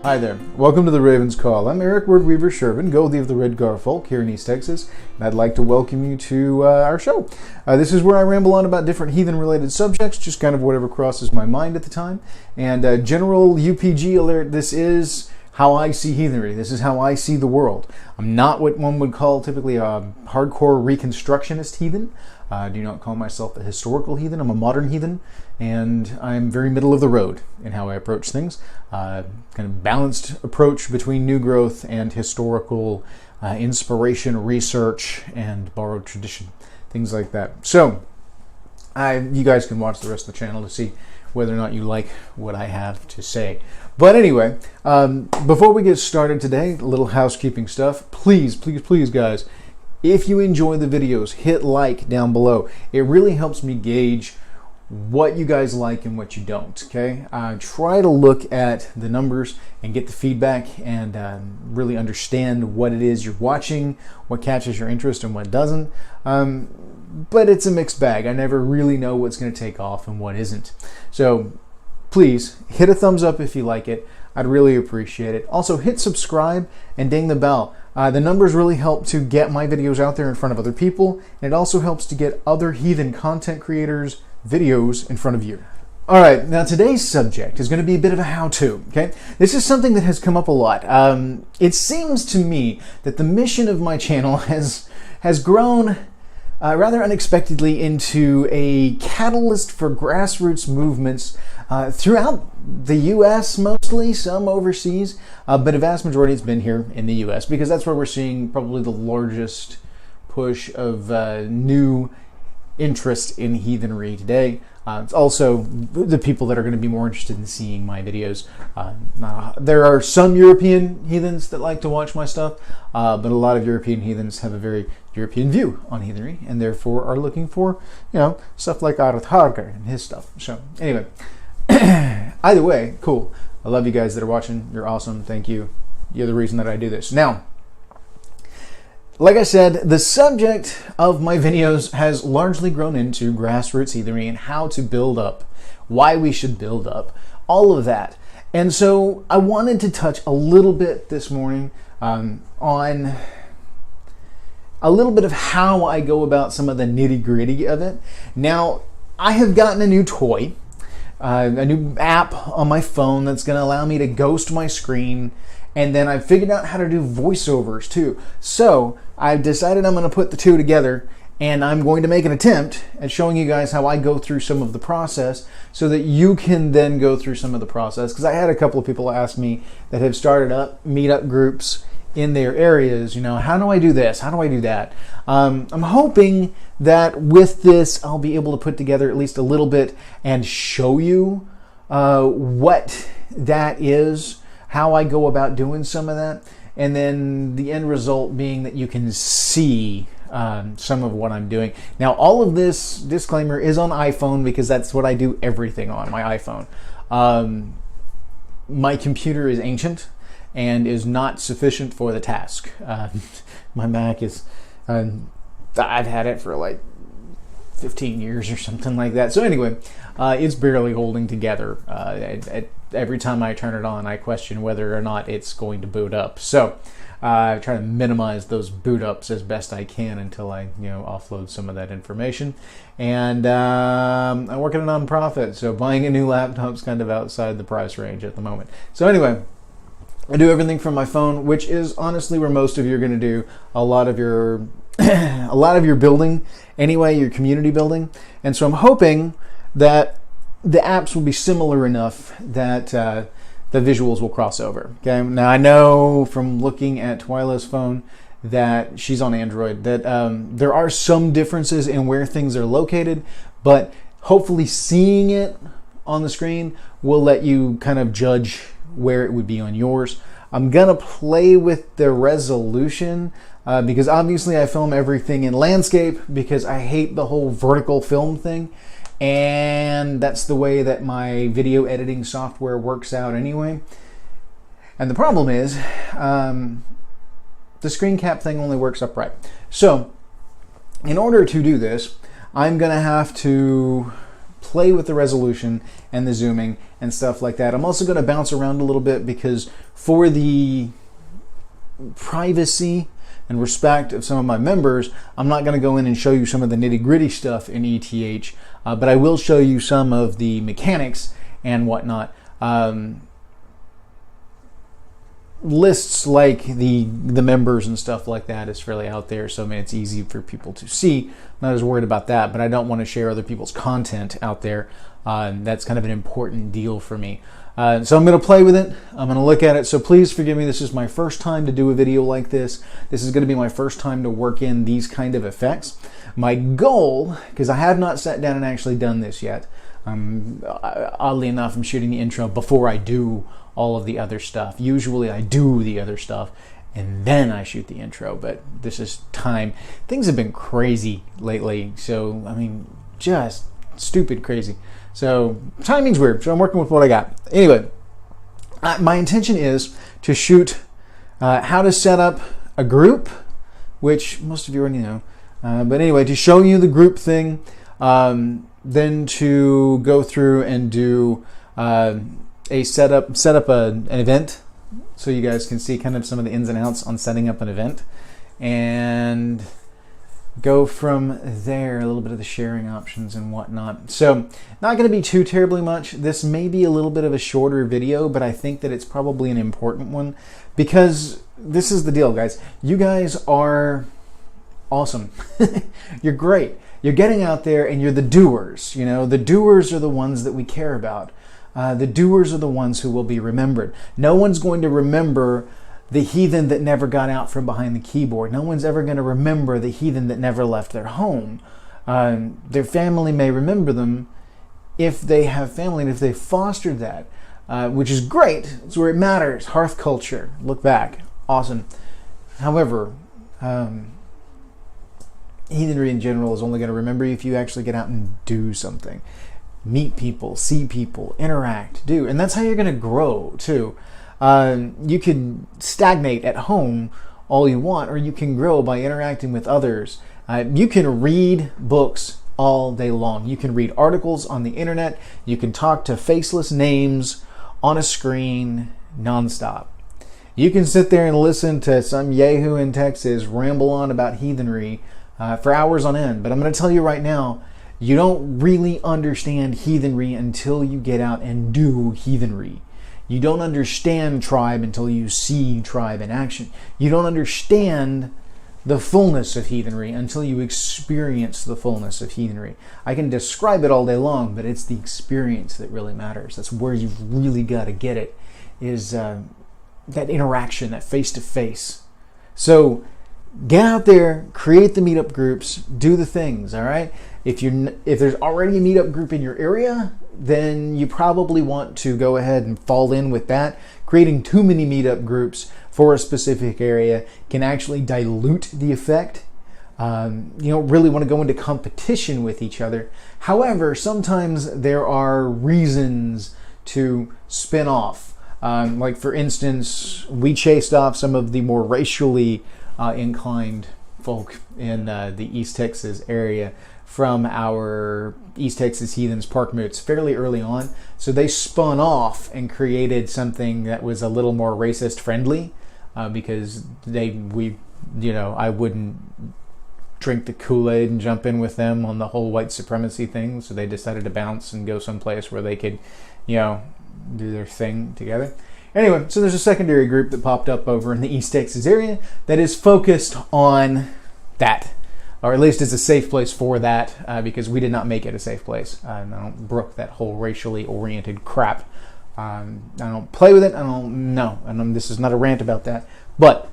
Hi there. Welcome to the Raven's Call. I'm Eric Wordweaver Sjerven, Goldie of the Red Gar Folk here in East Texas, and I'd like to welcome you to our show. This is where I ramble on about different heathen-related subjects, just kind of whatever crosses my mind at the time. And general UPG alert, this is how I see heathenry. This is how I see the world. I'm not what one would call typically a hardcore Reconstructionist heathen. I do not call myself a historical heathen. I'm a modern heathen, and I'm very middle of the road in how I approach things. Kind of balanced approach between new growth and historical inspiration, research, and borrowed tradition, things like that. So, you guys can watch the rest of the channel to see whether or not you like what I have to say. But anyway, before we get started today, a little housekeeping stuff. Please, guys, if you enjoy the videos, hit like down below. It really helps me gauge what you guys like and what you don't, okay? Try to look at the numbers and get the feedback and really understand what it is you're watching, what catches your interest and what doesn't. But it's a mixed bag. I never really know what's going to take off and what isn't. So please hit a thumbs up if you like it. I'd really appreciate it. Also, hit subscribe and ding the bell. The numbers really help to get my videos out there in front of other people, and it also helps to get other heathen content creators' videos in front of you. All right, now today's subject is going to be a bit of a how-to, okay? This is something that has come up a lot. It seems to me that the mission of my channel has grown rather unexpectedly into a catalyst for grassroots movements throughout the U.S. mostly, some overseas, but a vast majority has been here in the U.S. because that's where we're seeing probably the largest push of new interest in heathenry today. It's also the people that are going to be more interested in seeing my videos. There are some European heathens that like to watch my stuff, but a lot of European heathens have a very European view on heathenry and therefore are looking for, stuff like Arth Harker and his stuff. So anyway, either way, cool. I love you guys that are watching. You're awesome. Thank you. You're the reason that I do this. Now, like I said, the subject of my videos has largely grown into grassroots heathenry and how to build up, why we should build up, all of that. And so I wanted to touch a little bit this morning on a little bit of how I go about some of the nitty-gritty of it. Now, I have gotten a new toy, a new app on my phone that's going to allow me to ghost my screen, and then I've figured out how to do voiceovers too. So I've decided I'm going to put the two together, and I'm going to make an attempt at showing you guys how I go through some of the process so that you can then go through some of the process. Because I had a couple of people ask me that have started up meetup groups in their areas, how do I do this? How do I do that? I'm hoping that with this, I'll be able to put together at least a little bit and show you what that is, how I go about doing some of that, and then the end result being that you can see some of what I'm doing. Now, all of this disclaimer is on iPhone because that's what I do everything on, my iPhone. My computer is ancient and is not sufficient for the task. My Mac is, I've had it for like 15 years or something like that. So anyway, it's barely holding together. Every time I turn it on, I question whether or not it's going to boot up. So I try to minimize those boot ups as best I can until I offload some of that information. And I work at a nonprofit, so buying a new laptop is kind of outside the price range at the moment. So anyway, I do everything from my phone, which is honestly where most of you are going to do a lot of your building anyway, your community building. And so I'm hoping that the apps will be similar enough that the visuals will cross over. Okay. Now I know from looking at Twyla's phone that she's on Android that there are some differences in where things are located, but hopefully seeing it on the screen will let you kind of judge where it would be on yours. I'm gonna play with the resolution because obviously I film everything in landscape because I hate the whole vertical film thing, and that's the way that my video editing software works out anyway. And the problem is the screen cap thing only works upright. So in order to do this, I'm gonna have to play with the resolution and the zooming and stuff like that. I'm also going to bounce around a little bit because for the privacy and respect of some of my members, I'm not going to go in and show you some of the nitty-gritty stuff in ETH, but I will show you some of the mechanics and whatnot. Lists like the members and stuff like that is fairly out there, so I mean it's easy for people to see. I'm not as worried about that, but I don't want to share other people's content out there. That's kind of an important deal for me. So I'm going to play with it. I'm going to look at it. So please forgive me. This is my first time to do a video like this. This is going to be my first time to work in these kind of effects. My goal, because I have not sat down and actually done this yet. Oddly enough, I'm shooting the intro before I do all of the other stuff. Usually I do the other stuff and then I shoot the intro, but this is time. Things have been crazy lately, so I mean, just stupid crazy. So timing's weird, so I'm working with what I got. Anyway, my intention is to shoot how to set up a group, which most of you already know. But anyway, to show you the group thing, then to go through and do set up an event, so you guys can see kind of some of the ins and outs on setting up an event, and go from there, a little bit of the sharing options and whatnot. So not going to be too terribly much. This may be a little bit of a shorter video, but I think that it's probably an important one, because this is the deal, guys. You guys are awesome. You're great. You're getting out there and you're the doers. You know, the doers are the ones that we care about. The doers are the ones who will be remembered. No one's going to remember the heathen that never got out from behind the keyboard. No one's ever going to remember the heathen that never left their home. Their family may remember them if they have family and if they fostered that, which is great. It's where it matters. Hearth culture. Look back. Awesome. However, heathenry in general is only going to remember you if you actually get out and do something. Meet people, see people, interact, do. And that's how you're going to grow, too. You can stagnate at home all you want, or you can grow by interacting with others. You can read books all day long. You can read articles on the internet. You can talk to faceless names on a screen nonstop. You can sit there and listen to some yahoo in Texas ramble on about heathenry for hours on end. But I'm going to tell you right now, you don't really understand heathenry until you get out and do heathenry. You don't understand tribe until you see tribe in action. You don't understand the fullness of heathenry until you experience the fullness of heathenry. I can describe it all day long, but it's the experience that really matters. That's where you've really got to get it, is that interaction, that face-to-face. So get out there, create the meetup groups, do the things, all right? If there's already a meetup group in your area, then you probably want to go ahead and fall in with that. Creating too many meetup groups for a specific area can actually dilute the effect. You don't really want to go into competition with each other. However, sometimes there are reasons to spin off. Like for instance, we chased off some of the more racially inclined folk in the East Texas area from our East Texas Heathens Park Moots fairly early on. So they spun off and created something that was a little more racist friendly, because I wouldn't drink the Kool-Aid and jump in with them on the whole white supremacy thing. So they decided to bounce and go someplace where they could, do their thing together. Anyway, so there's a secondary group that popped up over in the East Texas area that is focused on that. Or at least it's a safe place for that, because we did not make it a safe place. I don't brook that whole racially oriented crap. I don't play with it. This is not a rant about that. But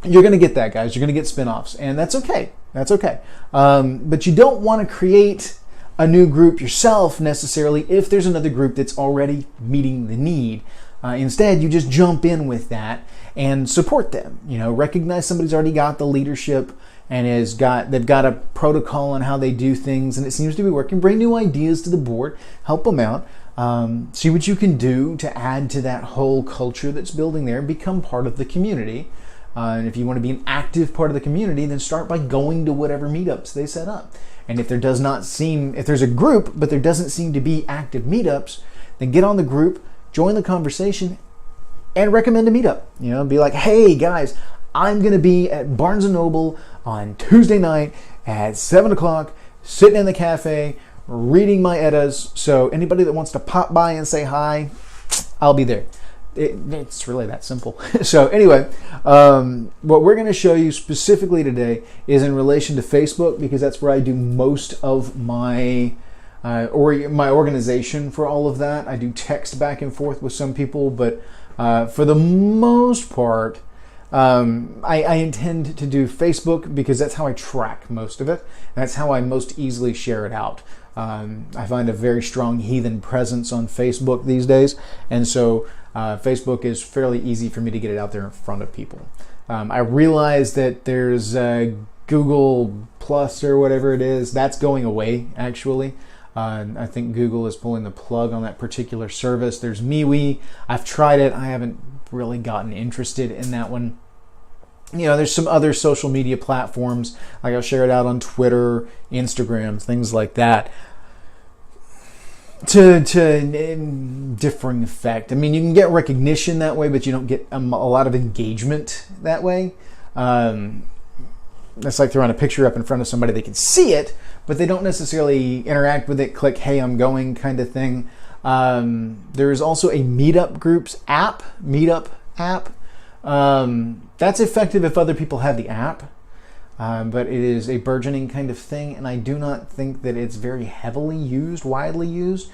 you're going to get that, guys. You're going to get spin-offs, and that's okay. That's okay. But you don't want to create a new group yourself necessarily if there's another group that's already meeting the need. Instead, you just jump in with that and support them. Recognize somebody's already got the leadership and they've got a protocol on how they do things, and it seems to be working. Bring new ideas to the board, help them out, see what you can do to add to that whole culture that's building there, become part of the community. And if you want to be an active part of the community, then start by going to whatever meetups they set up. And if there's a group, but there doesn't seem to be active meetups, then get on the group, join the conversation, and recommend a meetup. Be like, hey guys, I'm going to be at Barnes & Noble on Tuesday night at 7 o'clock, sitting in the cafe, reading my Eddas. So anybody that wants to pop by and say hi, I'll be there. It's really that simple. So anyway, what we're going to show you specifically today is in relation to Facebook, because that's where I do most of my my organization for all of that. I do text back and forth with some people, but for the most part, I intend to do Facebook because that's how I track most of it. That's how I most easily share it out. I find a very strong heathen presence on Facebook these days, and so Facebook is fairly easy for me to get it out there in front of people. I realize that there's Google Plus or whatever it is. That's going away, actually. I think Google is pulling the plug on that particular service. There's MeWe. I've tried it. I haven't really gotten interested in that one. There's some other social media platforms, like I'll share it out on Twitter, Instagram, things like that, to differing effect. I mean, you can get recognition that way, but you don't get a lot of engagement that way. That's like throwing a picture up in front of somebody. They can see it, but they don't necessarily interact with it, click, hey, I'm going kind of thing. There is also a Meetup app. That's effective if other people have the app, but it is a burgeoning kind of thing, and I do not think that it's very widely used.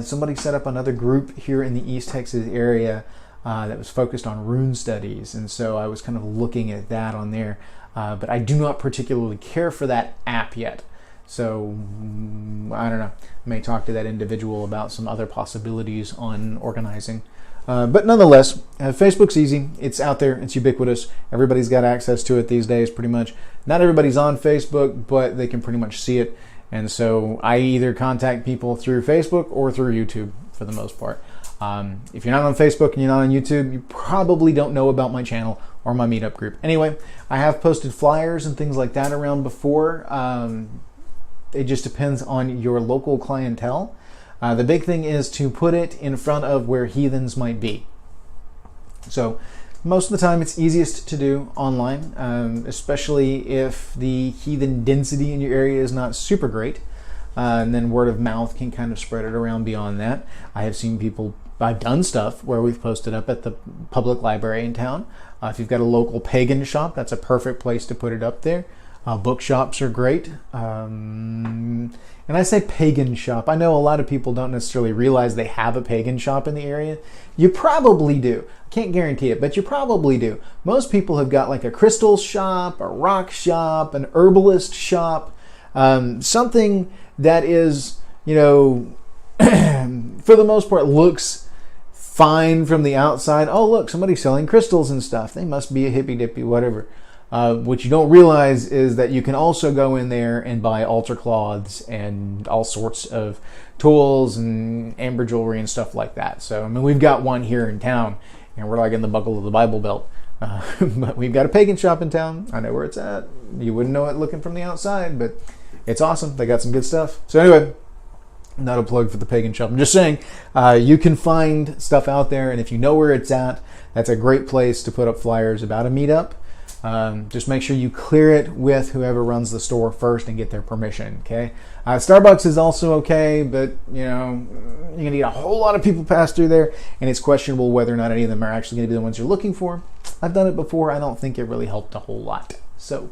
Somebody set up another group here in the East Texas area that was focused on rune studies, and so I was kind of looking at that on there, but I do not particularly care for that app yet. So I don't know. I may talk to that individual about some other possibilities on organizing. But nonetheless, Facebook's easy. It's out there. It's ubiquitous. Everybody's got access to it these days, pretty much. Not everybody's on Facebook, but they can pretty much see it. And so I either contact people through Facebook or through YouTube for the most part. If you're not on Facebook and you're not on YouTube, you probably don't know about my channel or my meetup group. Anyway, I have posted flyers and things like that around before. It just depends on your local clientele. The big thing is to put it in front of where heathens might be. So most of the time it's easiest to do online, especially if the heathen density in your area is not super great. And then word of mouth can kind of spread it around beyond that. I've done stuff where we've posted up at the public library in town. If you've got a local pagan shop, that's a perfect place to put it up there. Bookshops are great. And I say pagan shop. I know a lot of people don't necessarily realize they have a pagan shop in the area. You probably do. I can't guarantee it, but you probably do. Most people have got like a crystal shop, a rock shop, an herbalist shop, something that is, for the most part looks fine from the outside. Oh, look, somebody's selling crystals and stuff. They must be a hippy dippy, whatever. What you don't realize is that you can also go in there and buy altar cloths and all sorts of tools and amber jewelry and stuff like that. So, I mean, we've got one here in town, and we're like in the buckle of the Bible Belt. But we've got a pagan shop in town. I know where it's at. You wouldn't know it looking from the outside, but it's awesome. They got some good stuff. So anyway, not a plug for the pagan shop. I'm just saying, you can find stuff out there, and if you know where it's at, that's a great place to put up flyers about a meetup. Just make sure you clear it with whoever runs the store first and get their permission, okay? Starbucks is also okay, but, you're going to need a whole lot of people pass through there, and it's questionable whether or not any of them are actually going to be the ones you're looking for. I've done it before. I don't think it really helped a whole lot. So,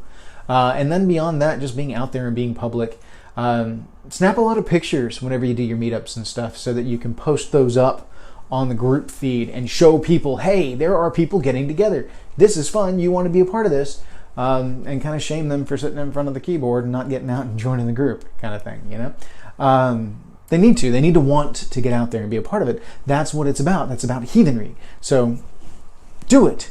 and then beyond that, just being out there and being public, snap a lot of pictures whenever you do your meetups and stuff so that you can post those up on the group feed and show people, hey, there are people getting together. This is fun. You want to be a part of this, and kind of shame them for sitting in front of the keyboard and not getting out and joining the group, kind of thing. They need to. They need to want to get out there and be a part of it. That's what it's about. That's about heathenry. So do it.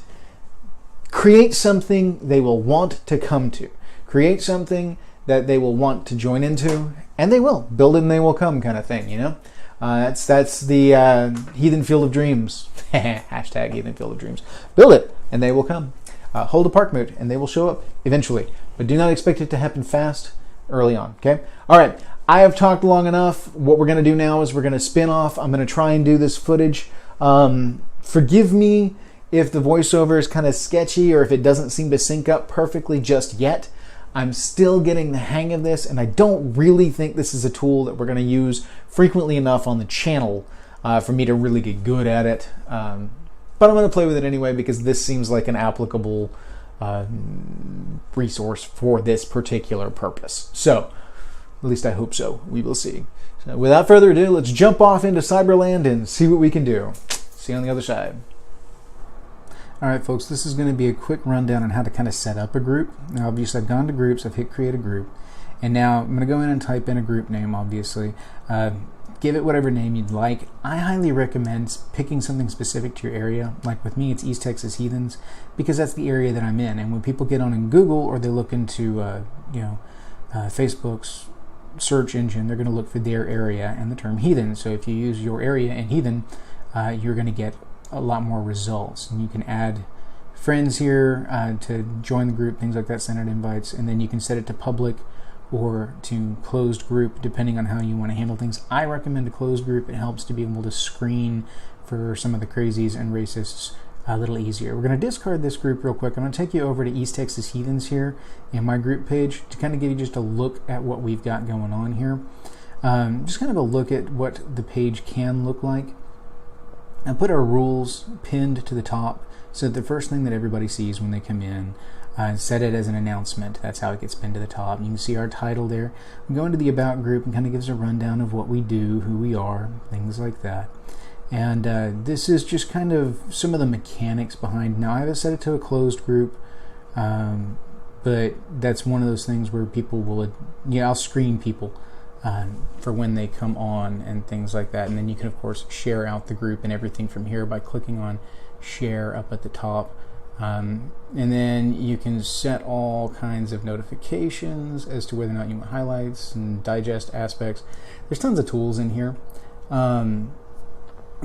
Create something they will want to come to. Create something that they will want to join into, and they will. Build it and they will come, kind of thing. That's the heathen field of dreams. Hashtag heathen field of dreams. Build it and they will come. hold a park moot, and they will show up eventually. But do not expect it to happen fast early on, okay? All right, I have talked long enough. What we're going to do now is we're going to spin off. I'm going to try and do this footage. Forgive me if the voiceover is kind of sketchy or if it doesn't seem to sync up perfectly just yet. I'm still getting the hang of this, and I don't really think this is a tool that we're going to use frequently enough on the channel for me to really get good at it. But I'm going to play with it anyway because this seems like an applicable resource for this particular purpose. So, at least I hope so. We will see. So without further ado, let's jump off into Cyberland and see what we can do. See you on the other side. All right, folks, this is going to be a quick rundown on how to kind of set up a group. Now, obviously, I've gone to groups. I've hit create a group. And now I'm going to go in and type in a group name, obviously. Give it whatever name you'd like. I highly recommend picking something specific to your area. Like with me, it's East Texas Heathens, because that's the area that I'm in. And when people get on in Google or they look into, Facebook's search engine, they're going to look for their area and the term heathen. So if you use your area and heathen, you're going to get a lot more results. And you can add friends here to join the group, things like that, send out invites, and then you can set it to public or to closed group depending on how you want to handle things. I recommend a closed group. It helps to be able to screen for some of the crazies and racists a little easier. We're going to discard this group real quick. I'm going to take you over to East Texas Heathens here in my group page to kind of give you just a look at what we've got going on here. Just kind of a look at what the page can look like. I put our rules pinned to the top so that the first thing that everybody sees when they come in, set it as an announcement. That's how it gets pinned to the top. You can see our title there. We go into the About group and kind of gives a rundown of what we do, who we are, things like that. And this is just kind of some of the mechanics behind. Now, I haven't set it to a closed group, but that's one of those things where people will, I'll screen people for when they come on and things like that. And then you can, of course, share out the group and everything from here by clicking on share up at the top. And then you can set all kinds of notifications as to whether or not you want highlights and digest aspects. There's tons of tools in here.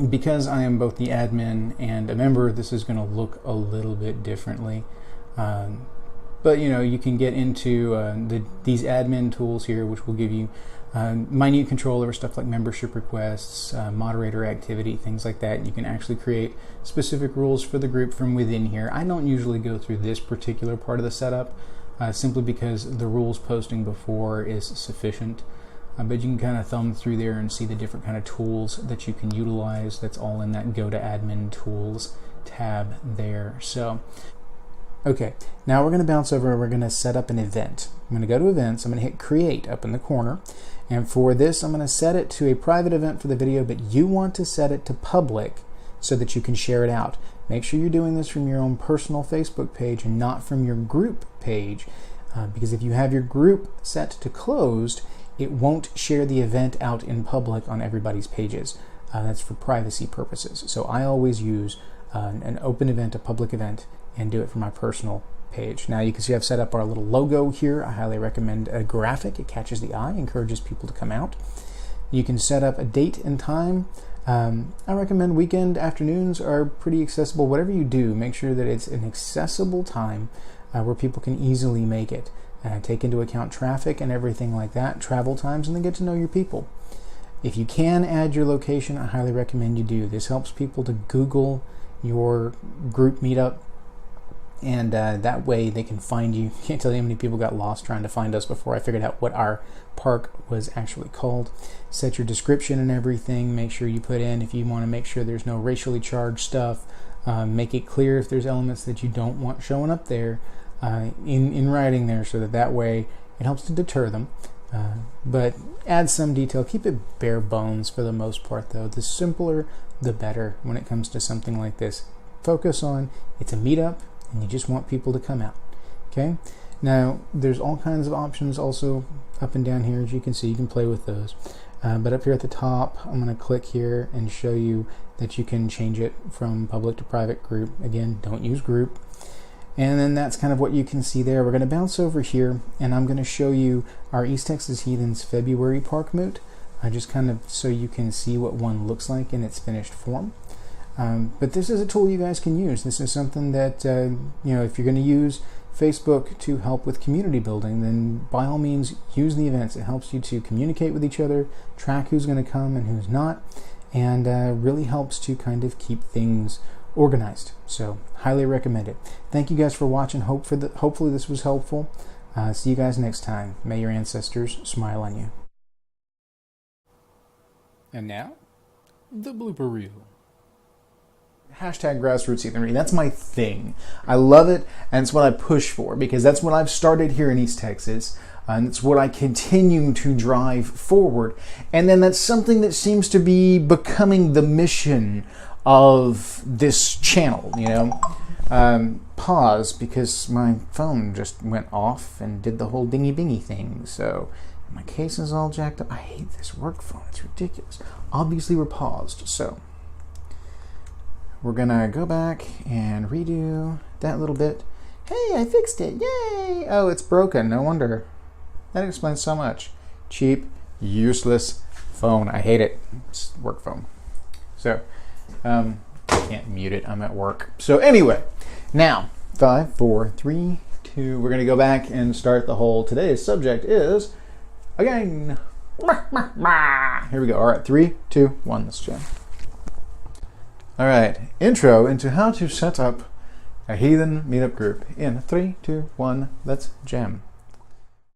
Because I am both the admin and a member, this is going to look a little bit differently. But you can get into these admin tools here, which will give you minute control over stuff like membership requests, moderator activity, things like that. You can actually create specific rules for the group from within here. I don't usually go through this particular part of the setup simply because the rules posting before is sufficient. But you can kind of thumb through there and see the different kind of tools that you can utilize. That's all in that Go to Admin Tools tab there. So, okay, now we're going to bounce over and we're going to set up an event. I'm going to go to Events. I'm going to hit Create up in the corner. And for this, I'm going to set it to a private event for the video, but you want to set it to public so that you can share it out. Make sure you're doing this from your own personal Facebook page and not from your group page. Because if you have your group set to closed, it won't share the event out in public on everybody's pages. That's for privacy purposes. So I always use an open event, a public event, and do it for my personal page. Now you can see I've set up our little logo here. I highly recommend a graphic. It catches the eye, encourages people to come out. You can set up a date and time. I recommend weekend afternoons are pretty accessible. Whatever you do, make sure that it's an accessible time where people can easily make it. Take into account traffic and everything like that, travel times, and then get to know your people. If you can add your location, I highly recommend you do. This helps people to Google your group meetup, and that way they can find you. Can't tell you how many people got lost trying to find us before I figured out what our park was actually called. Set your description and everything. Make sure you put in, if you want to make sure there's no racially charged stuff, make it clear if there's elements that you don't want showing up there. In writing there, so that way it helps to deter them. But add some detail. Keep it bare bones for the most part, though. The simpler, the better when it comes to something like this. Focus on it's a meetup, and you just want people to come out. Okay. Now there's all kinds of options also up and down here, as you can see. You can play with those. But up here at the top, I'm going to click here and show you that you can change it from public to private group. Again, don't use group. And then that's kind of what you can see there. We're going to bounce over here, and I'm going to show you our East Texas Heathens February Park Moot, just kind of so you can see what one looks like in its finished form. But this is a tool you guys can use. This is something that, if you're going to use Facebook to help with community building, then by all means use the events. It helps you to communicate with each other, track who's going to come and who's not, and really helps to kind of keep things organized. So highly recommend it. Thank you guys for watching. Hopefully this was helpful. See you guys next time. May your ancestors smile on you. And now, the blooper reel. Hashtag grassroots heathen reading. That's my thing. I love it, and it's what I push for, because that's what I've started here in East Texas, and it's what I continue to drive forward. And then that's something that seems to be becoming the mission of this channel, Pause, because my phone just went off and did the whole dingy-bingy thing, so my case is all jacked up. I hate this work phone. It's ridiculous. Obviously, we're paused, so we're gonna go back and redo that little bit. Hey, I fixed it. Yay! Oh, it's broken. No wonder. That explains so much. Cheap, useless phone. I hate it. It's a work phone. So, I can't mute it. I'm at work. So anyway, now, 5, 4, 3, 2. We're gonna go back and start the whole. Today's subject is again. Here we go. All right, 3, 2, 1. Let's jam. All right, intro into how to set up a heathen meetup group in 3, 2, 1. Let's jam.